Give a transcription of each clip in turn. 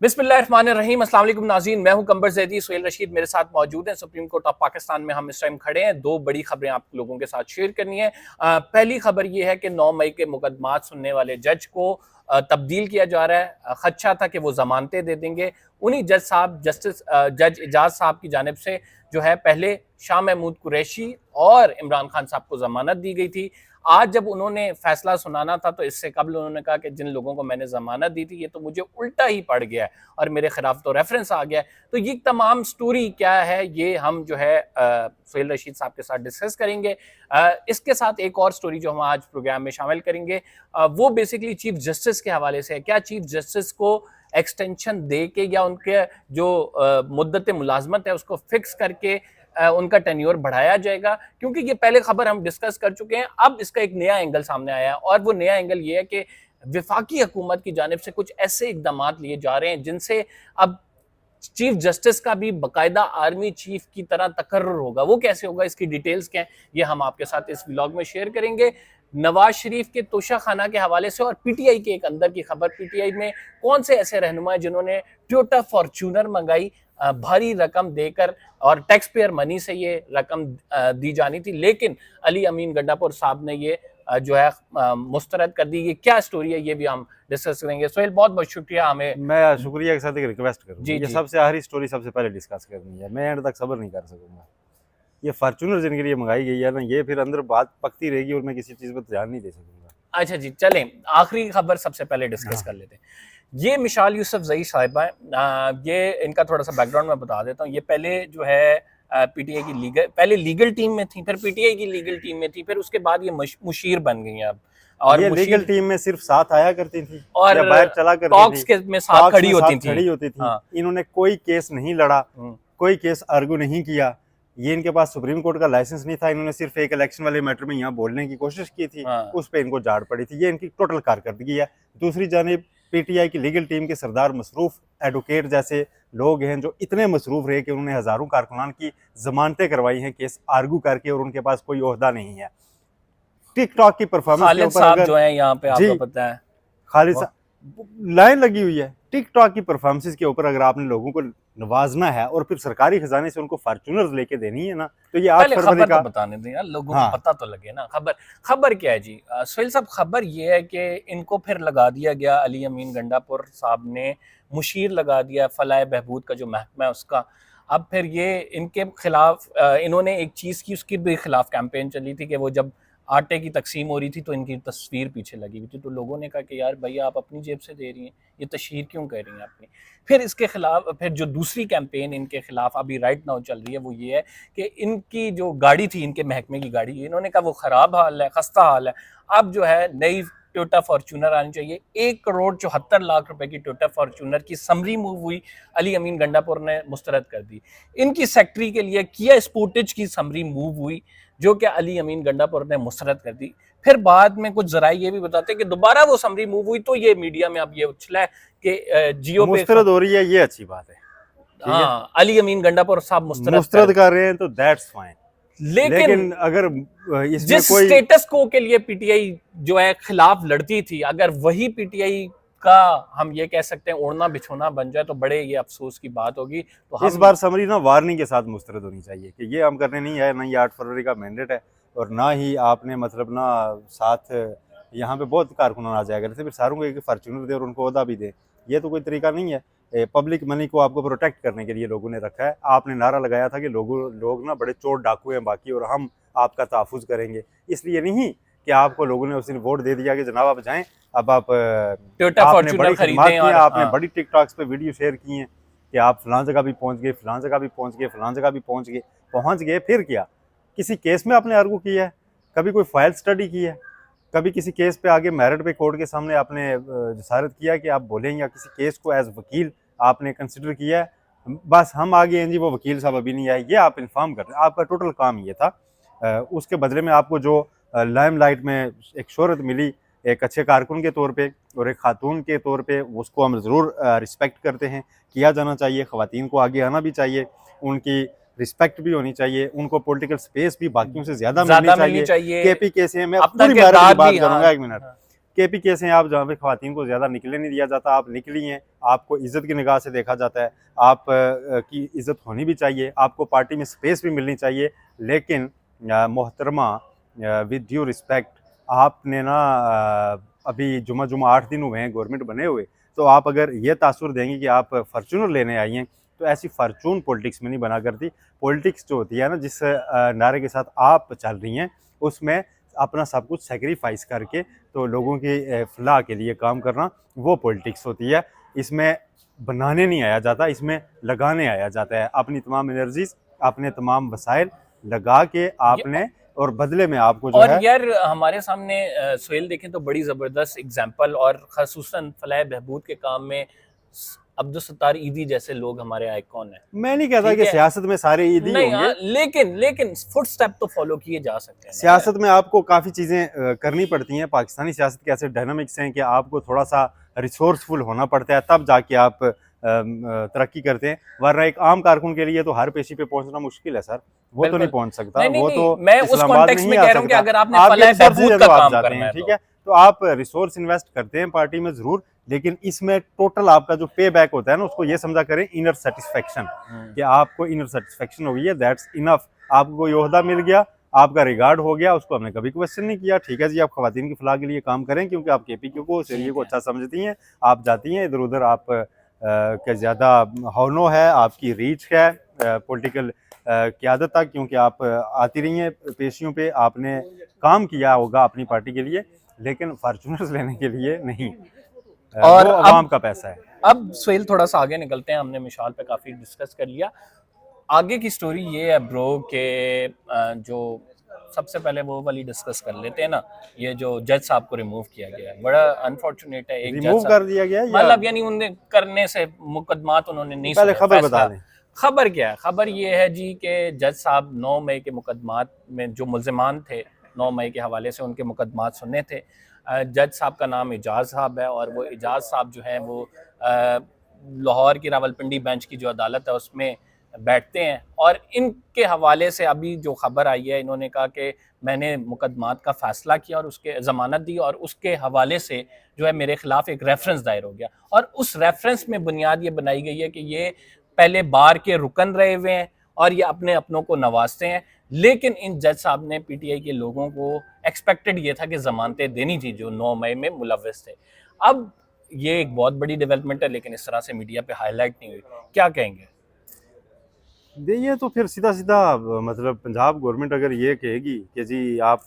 बिस्मिल्लाहिर्रहमानिर्रहीम। अस्सलाम वालेकुम नाज़रीन, मैं हूं कंबर ज़ैदी। सुहेल रशीद मेरे साथ मौजूद हैं। सुप्रीम कोर्ट ऑफ पाकिस्तान में हम इस टाइम खड़े हैं। दो बड़ी खबरें आप लोगों के साथ शेयर करनी है। पहली खबर यह है कि 9 मई के मुकदमात सुनने वाले जज को तब्दील किया जा रहा है। खदशा था कि वो जमानतें दे देंगे। उन्हीं जज साहब जज एजाज साहब की जानिब से जो है पहले शाह महमूद कुरैशी और इमरान खान साहब को जमानत दी गई थी। आज जब उन्होंने फैसला सुनाना था तो इससे कबल उन्होंने कहा कि जिन लोगों को मैंने जमानत दी थी ये तो मुझे उल्टा ही पड़ गया है और मेरे खिलाफ तो रेफरेंस आ गया है। तो ये तमाम स्टोरी क्या है ये हम जो है सुहेल रशीद साहब के साथ डिस्कस करेंगे। इसके साथ एक और स्टोरी जो हम आज प्रोग्राम में शामिल करेंगे वो बेसिकली चीफ जस्टिस के हवाले से है। क्या चीफ जस्टिस को एक्सटेंशन दे के या उनके जो मुद्दत मुलाजमत है उसको फिक्स करके उनका टेन्योर बढ़ाया जाएगा, क्योंकि ये पहले खबर हम डिस्कस कर चुके हैं। अब इसका एक नया एंगल सामने आया है और वो नया एंगल ये है कि विफाकी हुकूमत की जानिब से कुछ ऐसे इकदाम लिए जा रहे हैं जिनसे अब चीफ जस्टिस का भी बाकायदा आर्मी चीफ की तरह तकर्रुर होगा। वो कैसे होगा, इसकी डिटेल्स क्या है, ये हम आपके साथ इस व्लॉग में शेयर करेंगे। नवाज शरीफ के तोशा खाना के हवाले से और पीटीआई के एक अंदर की खबर, पीटीआई में कौन से ऐसे रहनुमा जिन्होंने टोयोटा फॉर्च्यूनर मंगाई भारी रकम देकर और टैक्स पेयर मनी से ये रकम दी जानी थी, लेकिन अली अमीन गंडापुर साहब ने ये जो है मुस्तरद कर दी। ये क्या स्टोरी है ये भी हम डिस्कस करेंगे। सोहेल बहुत बहुत शुक्रिया। हमें मैं शुक्रिया के साथ एक रिक्वेस्ट करूंगा, जी ये जी सबसे आखिरी स्टोरी सबसे पहले डिस्कस करनी है। मैं एंड तक सब्र नहीं कर सकूंगा। ये फॉर्च्यूनर जिनके लिए मंगाई गई है ना, ये फिर अंदर बात पकती रहेगी और मैं किसी चीज पर ध्यान नहीं दे सकूंगा। अच्छा जी, चलें आखिरी खबर सबसे पहले डिस्कस कर लेते हैं। ये मिशाल यूसुफजई साहिबा है। ये इनका थोड़ा सा बैकग्राउंड मैं बता देता हूँ। ये पहले जो है पीटीआई की लीगल टीम में थी, फिर पीटीआई की लीगल टीम में थी, फिर उसके बाद ये मुशीर बन गई हैं अब। और ये लीगल टीम में सिर्फ साथ आया करती थी और या बाहर चला करती टॉक्स थी, के में साथ खड़ी होती थी। हाँ। इन्होंने कोई केस नहीं लड़ा, कोई केस आर्गू नहीं किया। ये इनके पास सुप्रीम कोर्ट का लाइसेंस नहीं था। इन्होंने सिर्फ एक इलेक्शन वाले मैटर में यहाँ बोलने की कोशिश की थी, उस पर इनको झाड़ पड़ी थी। ये इनकी टोटल कारकर्दगी है। दूसरी जानिब पीटीआई की लीगल टीम के सरदार मसरूफ एडवोकेट जैसे लोग हैं जो इतने मसरूफ रहे कि उन्होंने हजारों कारकुनान की जमानतें करवाई हैं केस आर्गू करके, और उनके पास कोई ओहदा नहीं है। टिकटॉक की परफॉर्मेंस के ऊपर अगर जो है यहाँ पे आपको पता है खालिद लाइन लगी हुई है। टिकटॉक की परफॉर्मेंस के ऊपर अगर आपने लोगों को नवाजना है और फिर सरकारी खजाने से उनको फॉर्च्यूनर लेके देनी है ना, तो ये 8 फरवरी का तो बताने दें यार, लोगों को पता तो लगे ना। खबर क्या है जी सोहेल साहब? खबर ये है कि इनको फिर लगा दिया गया, अली अमीन गंडापुर साहब ने मुशीर लगा दिया फलाह बहबूद का जो महकमा है उसका। अब फिर ये इनके खिलाफ इन्होंने एक चीज़ की, उसकी भी खिलाफ कैंपेन चली थी कि वो जब आटे की तकसीम हो रही थी तो इनकी तस्वीर पीछे लगी हुई थी, तो लोगों ने कहा कि यार भैया आप अपनी जेब से दे रही हैं, ये तशहीर क्यों कर रही हैं अपनी। फिर इसके खिलाफ फिर जो दूसरी कैंपेन इनके खिलाफ अभी राइट नाउ चल रही है वो ये है कि इनकी जो गाड़ी थी, इनके महकमे की गाड़ी, इन्होंने कहा वो ख़राब हाल है, खस्ता हाल है। अब जो है नई टोयोटा फॉर्च्यूनर आनी चाहिए। 1 करोड़ 74 लाख रुपए की टोयोटा फॉर्च्यूनर की समरी मूव हुई, अली अमीन गंडापुर ने मुस्तरद कर दी। इनकी सेक्रेटरी के लिए किया स्पोर्टेज की समरी मूव हुई जो कि अली अमीन गंडापुर ने मुस्तरद कर दी। फिर बाद में कुछ जराए ये भी बताते हैं कि दोबारा वो समरी मूव हुई, तो ये मीडिया में अब ये उछला है कि जियो पे मुस्तरद हो रही है, ये अच्छी बात है। हाँ, अली अमीन गंडापुर साहब मुस्तरद कर रहे हैं तो दैट्स फाइन। लेकिन अगर इसमें जिस स्टेटस को के लिए पीटीआई जो है खिलाफ लड़ती थी, अगर वही पीटीआई का हम ये कह सकते हैं ओढ़ना बिछोना बन जाए तो बड़े ये अफसोस की बात होगी। तो इस बार समरी ना वार्निंग के साथ मुस्तरद होनी चाहिए कि ये हम करने नहीं आए, ना ये 8 फरवरी का मैंडेट है, और ना ही आपने मतलब ना साथ यहाँ पे बहुत कारकुनान आ जाएगा फिर सारों को एक फॉर्च्यूनर दे और उनको ओहदा भी दे। ये तो कोई तरीका नहीं है। पब्लिक मनी को आपको प्रोटेक्ट करने के लिए लोगों ने रखा है। आपने नारा लगाया था कि लोग ना बड़े चोर डाकू हैं बाकी, और हम आपका तहफ़्फ़ुज़ करेंगे। इसलिए नहीं कि आपको लोगों ने उस दिन वोट दे दिया कि जनाब आप जाएं, अब आपने बड़ी खिदमत की, आपने बड़ी टिकटॉक्स पे वीडियो शेयर की हैं कि आप फलां जगह भी पहुंच गए, फलां जगह भी पहुंच गए, फलां जगह भी पहुंच गए। फिर क्या किसी केस में आपने आर्गू किया है? कभी कोई फाइल स्टडी की है? कभी किसी केस पे आगे मेरिट पे कोर्ट के सामने आपने जसारत किया कि आप बोलें, या किसी केस को एज वकील आपने कंसिडर किया है? बस हम आगे हैं जी, वो वकील साहब अभी नहीं आए, ये आप इन्फॉर्म कर रहे हैं। आपका टोटल काम ये था। उसके बदले में आपको जो लाइमलाइट में एक शोहरत मिली एक अच्छे कारकुन के तौर पे और एक खातून के तौर पे, उसको हम ज़रूर रिस्पेक्ट करते हैं, किया जाना चाहिए। ख़वातीन को आगे आना भी चाहिए, उनकी रिस्पेक्ट भी होनी चाहिए, उनको पॉलिटिकल स्पेस भी बाकियों से ज्यादा मिलनी चाहिए। केपी के से मैं पूरी बात करूंगा, 1 मिनट। केपी केस हैं आप, जहाँ पे ख़वातीन को ज़्यादा निकलने नहीं दिया जाता, आप निकली हैं, आपको इज़्ज़त की निगाह से देखा जाता है, आप की इज़्ज़त होनी भी चाहिए, आपको पार्टी में स्पेस भी मिलनी चाहिए। लेकिन मोहतरमा, विद ड्यू रिस्पेक्ट, आपने ना अभी जुमा 8 दिन हुए हैं गवर्नमेंट बने हुए, तो आप अगर ये तासुर देंगे कि आप फॉर्च्यूनर लेने आई हैं, तो ऐसी फॉर्चून पॉलिटिक्स में नहीं बना करती। पॉलिटिक्स जो होती है ना, जिस नारे के साथ आप चल रही हैं, उसमें अपना सब कुछ सेक्रीफाइस करके तो लोगों की फलाह के लिए काम करना, वो पॉलिटिक्स होती है। इसमें बनाने नहीं आया जाता, इसमें लगाने आया जाता है। अपनी तमाम एनर्जीज, अपने तमाम वसाइल लगा के आपने, और बदले में आपको जो और है। यार हमारे सामने सुहेल देखें तो बड़ी ज़बरदस्त एग्जाम्पल, और खसूसन फलाह बहबूद के काम में अब्दुल सत्तार ईदी जैसे लोग हमारे आइकॉन हैं। मैं नहीं कहता ठीक कि है, सियासत में सारे ईदी नहीं होंगे। लेकिन फुटस्टेप तो फॉलो किए जा सकते हैं ना सियासत में आपको काफ़ी चीज़ें करनी पड़ती हैं। पाकिस्तानी सियासत के ऐसे डायनामिक्स हैं कि आपको थोड़ा सा रिसोर्सफुल होना पड़ता है, तब जाके आप तरक्की करते हैं। वरना एक आम कारकुन के लिए तो हर पेशी पे पहुंचना मुश्किल है सर, वो तो बिल्कुल। नहीं पहुंच सकता, नहीं नहीं वो नहीं, तो मैं उस इस्लामाबाद में कॉन्टेक्स्ट ही में आ कह रहा हूँ कि सकता। अगर आपने आपके फलाह रिसोर्सेज बहबूद है का तो आप काम जाते करना हैं, है ठीक है। तो आप रिसोर्स इन्वेस्ट करते हैं पार्टी में ज़रूर, लेकिन इसमें टोटल आपका जो पे बैक होता है ना, उसको ये समझा करें इनर सेटिस्फेक्शन, कि आपको इनर सेटिस्फेक्शन हो गई है, दैट्स इनफ। आपको कोई ओहदा मिल गया, आपका रिगार्ड हो गया, उसको हमने कभी क्वेश्चन नहीं किया। ठीक है जी, आप खवातीन की फलाह के लिए काम करें, क्योंकि आप केपीक्यू को, शरिये को अच्छा समझती हैं, आप जाती हैं इधर उधर, आप के ज़्यादा हौनो है, आपकी रीच है पॉलिटिकल क़यादत तक, क्योंकि आप आती रही हैं पेशियों पे, आपने काम किया होगा अपनी पार्टी के लिए, लेकिन फॉर्चूनर्स लेने के लिए नहीं। और वो अवाम का पैसा है। अब सुहेल थोड़ा सा आगे निकलते हैं, हमने मिसाल पे काफ़ी डिस्कस कर लिया। आगे की स्टोरी ये है ब्रो के जो सबसे पहले वो वाली डिस्कस कर लेते हैं ना, ये जो जज साहब को रिमूव किया गया है, बड़ा अनफॉर्चुनेट है। एक जज रिमूव कर साहब दिया गया, या मतलब यानी उन्हें करने से मुकदमात उन्होंने नहीं पहले सुने, खबर बता फैसला। दें। खबर क्या है? खबर ये है जी कि जज साहब 9 मई के मुकदमात में जो मुल्ज़िमान थे, 9 मई के हवाले से उनके मुकदमात सुनने थे। जज साहब का नाम एजाज साहब है, और वो एजाज साहब जो हैं वो लाहौर की रावलपिंडी बेंच की जो अदालत है उसमें बैठते हैं। और इनके हवाले से अभी जो खबर आई है, इन्होंने कहा कि मैंने मुकदमात का फ़ैसला किया और उसके ज़मानत दी, और उसके हवाले से जो है मेरे ख़िलाफ़ एक रेफरेंस दायर हो गया, और उस रेफरेंस में बुनियाद ये बनाई गई है कि ये पहले बार के रुकन रहे हुए हैं और ये अपने अपनों को नवाजते हैं। लेकिन इन जज साहब ने पीटीआई के लोगों को एक्सपेक्टेड ये था कि जमानतें देनी थी जो 9 मई में मुलव्वस थे। अब ये एक बहुत बड़ी डेवलपमेंट है, लेकिन इस तरह से मीडिया पे हाईलाइट नहीं हुई। क्या कहेंगे? ये तो फिर सीधा सीधा मतलब पंजाब गवर्नमेंट अगर ये कहेगी कि जी आप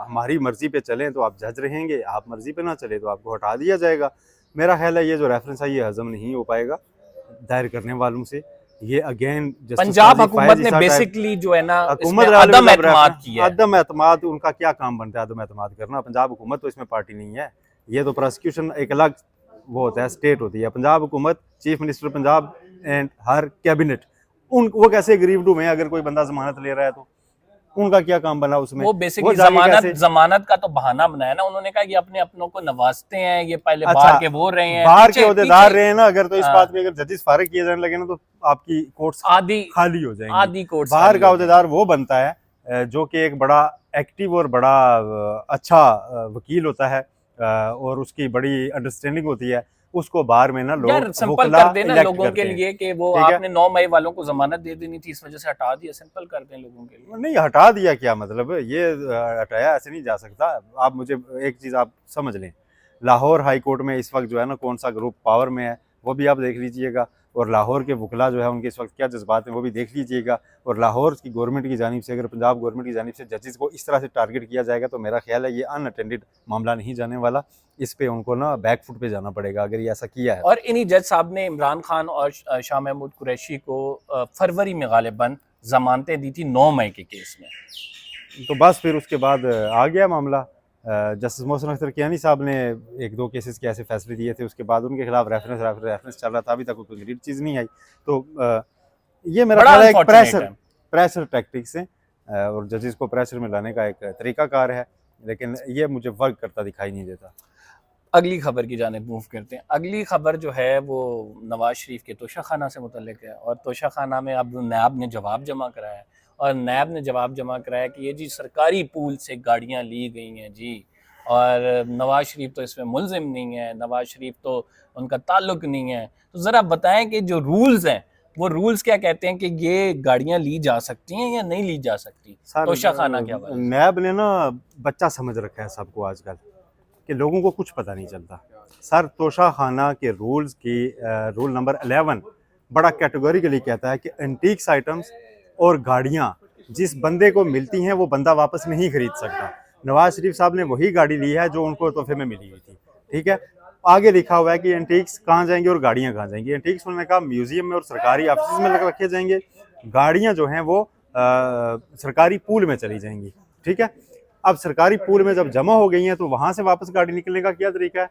हमारी मर्जी पे चलें तो आप जज रहेंगे, आप मर्जी पे ना चले तो आपको हटा दिया जाएगा। मेरा ख्याल है ये जो रेफरेंस है ये हजम नहीं हो पाएगा दायर करने वालों से। ये अगेन पंजाब हुकूमत ने बेसिकली जो है ना इसमें हुकूमत अदम एतमाद की है। अदम एतमाद उनका क्या काम बनता है? अदम एतमाद करना। पंजाब हुकूमत तो इसमें पार्टी नहीं है, ये तो प्रोसिक्यूशन एक अलग वो होता है, स्टेट होती है। पंजाब हुकूमत, chief minister Punjab and her cabinet, उन वो कैसे गरीब डूब हैं? अगर कोई बंदा जमानत ले रहा है तो उनका क्या काम बना उसमें? वो बेसिकली जमानत का तो बहाना बनाया ना उन्होंने, कहा कि अपने अपनों को नवाजते हैं, ये पहले अच्छा, बाहर के वो रहे हैं, बाहर के ओहदेदार रहे हैं ना, अगर तो इस हाँ। बात में अगर जजेस फारिग किए जाने लगे ना तो आपकी कोर्ट्स आधी खाली हो जाएंगी। आधी कोर्ट्स बाहर खाली का हो ओहदेदार वो बनता है जो कि एक बड़ा एक्टिव और बड़ा अच्छा वकील होता है, और उसकी बड़ी अंडरस्टैंडिंग होती है। उसको बाहर में ना जाएंगे। यार लोग सिंपल वकला कर देना इलेक्ट लोगों के करते हैं, लिए कि वो ठीक है? आपने 9 मई वालों को जमानत दे देनी थी, इस वजह से हटा दिया। सिंपल कर दें लोगों के लिए। नहीं, हटा दिया क्या मतलब? ये हटाया ऐसे नहीं जा सकता। आप मुझे एक चीज़ आप समझ लें, लाहौर हाई कोर्ट में इस वक्त जो है ना कौन सा ग्रुप पावर में है वो भी आप देख लीजिएगा, और लाहौर के वकला जो है उनके इस वक्त क्या जज्बात हैं वो भी देख लीजिएगा। और लाहौर की गवर्नमेंट की जानिब से, अगर पंजाब गवर्नमेंट की जानिब से जजेस को इस तरह से टारगेट किया जाएगा तो मेरा ख्याल है ये अनअटेंडेड मामला नहीं जाने वाला। इस पे उनको ना बैक फुट पे जाना पड़ेगा अगर ये ऐसा किया है। और इन्हीं जज साहब ने इमरान खान और शाह महमूद कुरैशी को फरवरी में गालिबन जमानतें दी थी 9 मई के केस में। तो बस फिर उसके बाद आ गया मामला। जस्टिस मोहसिन अख्तर कियानी साहब ने 1-2 केसेस के ऐसे फैसले दिए थे, उसके बाद उनके खिलाफ रेफरेंस चल रहा था, अभी तक कोई कंक्रीट चीज़ नहीं आई। तो ये मेरा ख्याल है एक प्रेशर टैक्टिक्स है, और जजेस को प्रेशर में लाने का एक तरीकाकार है, लेकिन ये मुझे वर्क करता दिखाई नहीं देता। अगली खबर की जानिब मूव करते हैं। अगली खबर जो है वो नवाज शरीफ के तोशा खाना से मुतल्लिक है, और तोशा खाना में अब नैब ने जवाब जमा कराया है, और नैब ने जवाब जमा कराया कि ये जी सरकारी पूल से गाड़ियां ली गई हैं जी, और नवाज शरीफ तो इसमें मुलजिम नहीं है, नवाज शरीफ तो उनका ताल्लुक नहीं है। तो ज़रा बताएं कि जो रूल्स हैं वो रूल्स क्या कहते हैं कि ये गाड़ियां ली जा सकती हैं या नहीं ली जा सकती सर तोशा खाना के हवाले से? नैब ने ना बच्चा समझ रखा है सबको आजकल, कि लोगों को कुछ पता नहीं चलता। सर तोशा खाना के रूल्स की रूल नंबर 11 बड़ा कैटेगोरिकली कहता है कि एंटीक्स आइटम्स और गाड़ियाँ जिस बंदे को मिलती हैं वो बंदा वापस नहीं खरीद सकता। नवाज शरीफ साहब ने वही गाड़ी ली है जो उनको तोहफे में मिली हुई थी, ठीक है। आगे लिखा हुआ है कि एंटीक्स कहाँ जाएंगे और गाड़ियाँ कहाँ जाएंगी। एंटीक्स उन्होंने कहा म्यूजियम में और सरकारी ऑफिस में रखे जाएंगे, गाड़ियाँ जो हैं वो सरकारी पूल में चली जाएंगी, ठीक है। अब सरकारी पूल में जब जमा हो गई हैं तो वहाँ से वापस गाड़ी निकलने का क्या तरीका है?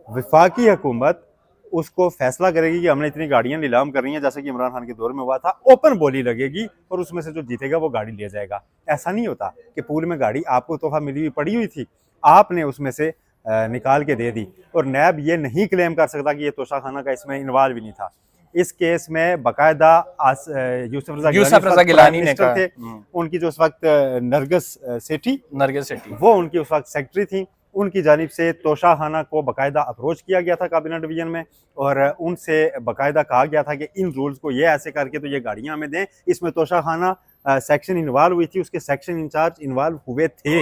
वफाकी हुकूमत उसको फैसला करेगी कि हमने इतनी गाड़ियां नीलाम कर रही हैं, जैसे कि इमरान खान के दौर में हुआ था, ओपन बोली लगेगी और उसमें से जो जीतेगा वो गाड़ी ले जाएगा। ऐसा नहीं होता कि पूल में गाड़ी आपको तोहफा मिली हुई पड़ी हुई थी, आपने उसमें से निकाल के दे दी। और नैब ये नहीं क्लेम कर सकता कि ये तोशा खाना का इसमें इन्वॉल्व ही नहीं था। इस केस में बाकायदा यूसुफ रजा गिलानी ने थे, उनकी जो उस वक्त नरगिस सेठी वो उनकी उस वक्त सेक्रेटरी थी। उनकी जानिब से तोशा खाना को बाकायदा अप्रोच किया गया था काबीना डिवीजन में और उनसे बाकायदा कहा गया था कि इन रूल्स को ये ऐसे करके तो ये गाड़ियां हमें दें। इसमें तोशा खाना सेक्शन इन्वॉल्व हुई थी, उसके सेक्शन इंचार्ज इन्वॉल्व हुए थे,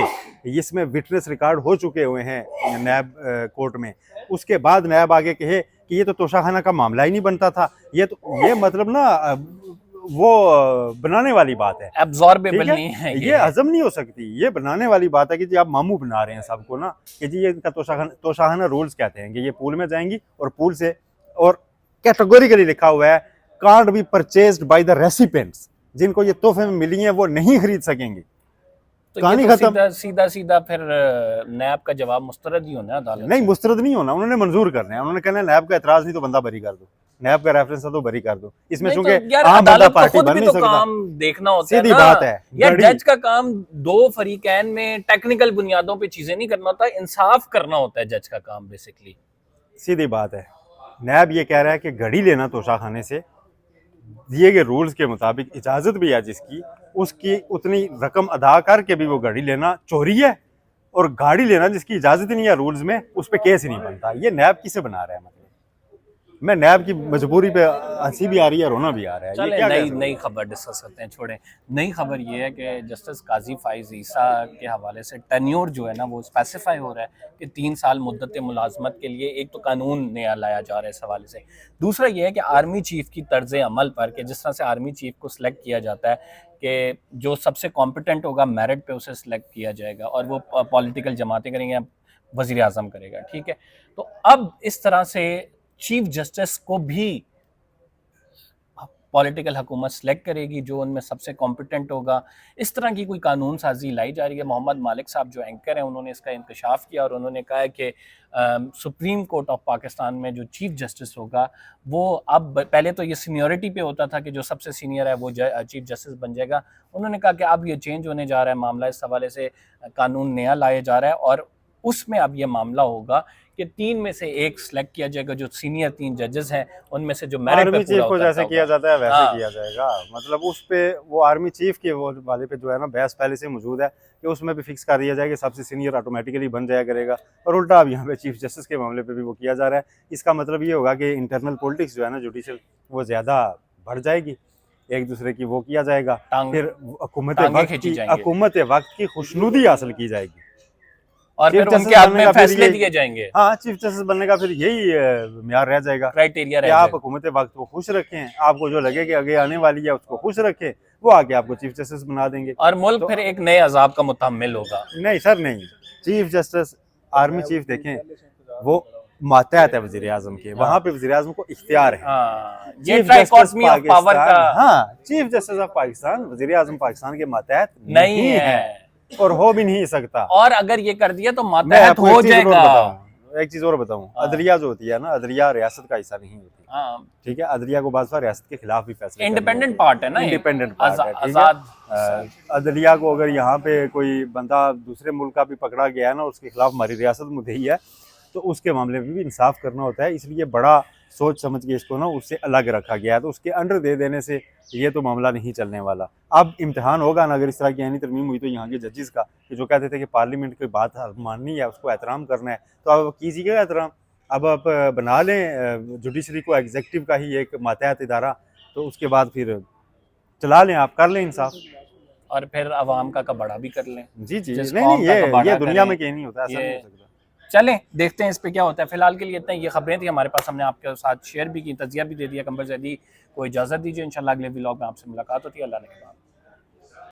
इसमें विटनेस रिकॉर्ड हो चुके हुए हैं नैब कोर्ट में। उसके बाद नैब आगे कहे कि ये तो तोशा खाना का मामला ही नहीं बनता था, ये मतलब ना वो बनाने वाली बात है, एब्जॉर्बेबल नहीं है, ये हजम नहीं हो सकती। ये बनाने वाली बात है कि जी आप मामू बना रहे हैं सबको ना, कि जी ये इनका तोशाखाना रूल्स कहते हैं कि ये पूल में जाएंगी और पूल से, और कैटेगोरिकली लिखा हुआ है can't be purchased by the recipients, जिनको ये तोहफे में मिली हैं वो नहीं खरीद सकेंगे। तो कहानी खत्म। सीधा फिर नैब का जवाब मुस्तरद ही होना है अदालत नहीं, मुस्तरद नहीं होना, उन्होंने मंजूर करना है। उन्होंने कहना है नैब का एतराज नहीं तो बंदा बरी कर दो, नैब का रेफरेंस है तो बरी कर दो। इसमें चूंकि आम बंदा पार्टी बन नहीं सकता, काम देखना होता है, सीधी बात है। यार जज का काम दो फरीकैन में टेक्निकल बुनियादों पे चीजें नहीं करना होता, इंसाफ करना होता है जज का काम बेसिकली। सीधी बात है। नैब ये कह रहा है कि घड़ी लेना तोशा खाने से दिए गए रूल्स के मुताबिक इजाजत भी है जिसकी, उसकी उतनी रकम अदा करके भी वो गाड़ी लेना चोरी है, और गाड़ी लेना जिसकी इजाजत ही नहीं है रूल्स में उस पर केस ही नहीं बनता। ये नैब किसे बना रहा है? मतलब मैं नैब की मजबूरी पे हंसी भी आ रही है, रोना भी आ रहा है। चले नई खबर डिस्कस करते हैं, छोड़ें। नई खबर ये है कि जस्टिस काजी फाइज ईसा के हवाले से टेन्योर जो है ना वो स्पेसिफाई हो रहा है कि 3 साल मुद्दत मुलाजमत के लिए। एक तो कानून नया लाया जा रहा है इस हवाले से। दूसरा ये है कि आर्मी चीफ की तर्ज अमल पर, कि जिस तरह से आर्मी चीफ को सिलेक्ट किया जाता है कि जो सबसे कॉम्पिटेंट होगा मेरिट पे उसे सिलेक्ट किया जाएगा और वो पॉलिटिकल जमातें करेंगे, वज़ीर आज़म करेगा, ठीक है। तो अब इस तरह से चीफ जस्टिस को भी पॉलिटिकल हुकूमत सेलेक्ट करेगी जो उनमें सबसे कॉम्पिटेंट होगा। इस तरह की कोई कानून साजी लाई जा रही है। मोहम्मद मालिक साहब जो एंकर हैं उन्होंने इसका इंकशाफ किया और उन्होंने कहा है कि सुप्रीम कोर्ट ऑफ पाकिस्तान में जो चीफ जस्टिस होगा वो अब, पहले तो ये सीनियरिटी पे होता था कि जो सबसे सीनियर है वो चीफ जस्टिस बन जाएगा। उन्होंने कहा कि अब ये चेंज होने जा रहा है मामला, इस हवाले से कानून नया लाया जा रहा है और उसमें अब ये मामला होगा कि 3 में से 1 सिलेक्ट किया जाएगा, जो सीनियर 3 जजेस हैं उनमें से जो मेरिट पे पूरा को जैसे किया जाता है वैसे किया जाएगा। मतलब उस पे वो आर्मी चीफ के वो वाले पे जो है ना बहस पहले से मौजूद है कि उसमें भी फिक्स कर दिया जाएगा सबसे सीनियर ऑटोमेटिकली बन जाया करेगा, और उल्टा अब यहाँ पे चीफ जस्टिस के मामले पे भी वो किया जा रहा है। इसका मतलब ये होगा कि इंटरनल पॉलिटिक्स जो है ना जुडिशल वो ज़्यादा बढ़ जाएगी, एक दूसरे की वो किया जाएगा, फिर हुकूमत वक्त की खुशनुदी हासिल की जाएगी और फिर उनके हाथ में फैसले दिए जाएंगे। हाँ, चीफ जस्टिस बनने का फिर यही म्यार रह जाएगा, क्राइटेरिया कि आप हुकूमत वक्त को खुश रखें, आपको जो लगे कि आगे आने वाली है उसको खुश रखें, वो आके आपको चीफ जस्टिस बना देंगे और मुल्क फिर एक नए अजाब का मुतहम्मिल होगा। नहीं सर, नहीं। चीफ जस्टिस आर्मी चीफ देखें वो मातहत है वजीर आजम के, वहाँ पे वजीर आजम को इख्तियार है। ये ट्राइकोटमी ऑफ पावर का, हाँ, चीफ जस्टिस ऑफ पाकिस्तान वजीर आजम पाकिस्तान के मातहत नहीं है और हो भी नहीं सकता, और अगर ये कर दिया तो मातहत हो जाएगा। एक चीज और बताऊं, अदलिया जो होती है ना, अदलिया रियासत का हिस्सा नहीं होती, ठीक है। अदलिया को बाज़ रियासत के खिलाफ भी फैसले, इंडिपेंडेंट पार्ट है ना, इंडिपेंडेंट पार्ट है, आजाद। अदलिया को अगर यहाँ पे कोई बंदा दूसरे मुल्क का भी पकड़ा गया है ना, उसके खिलाफ हमारी रियासत मुद्दई है, तो उसके मामले में भी इंसाफ करना होता है। इसलिए बड़ा सोच समझ के इसको ना उससे अलग रखा गया है। तो उसके अंडर दे देने से ये तो मामला नहीं चलने वाला। अब इम्तिहान होगा ना अगर इस तरह की आईनी तरमीम हुई तो यहाँ के जजेस का, कि जो कहते थे कि पार्लियामेंट की बात माननी है, उसको एहतराम करना है, तो अब कीजिएगा एहतराम। अब आप बना लें जुडिशरी को एग्जीक्यूटिव का ही एक मातहत इदारा, तो उसके बाद फिर चला लें, आप कर लें इंसाफ। और फिर अवाम का कबाड़ा भी कर लें। जी जी, जिस नहीं कौम नहीं, का कबाड़ा ये दुनिया करें, में कहीं नहीं होता, ऐसा नहीं ये हो सकता। चलें देखते हैं इस पे क्या होता है। फिलहाल के लिए इतना ही। ये खबरें थी हमारे पास, हमने आपके साथ शेयर भी की, तजिया भी दे दिया। कंबर ज़ैदी को इजाज़त दीजिए, इंशाल्लाह अगले व्लॉग में आपसे मुलाकात होती है। अल्लाह ने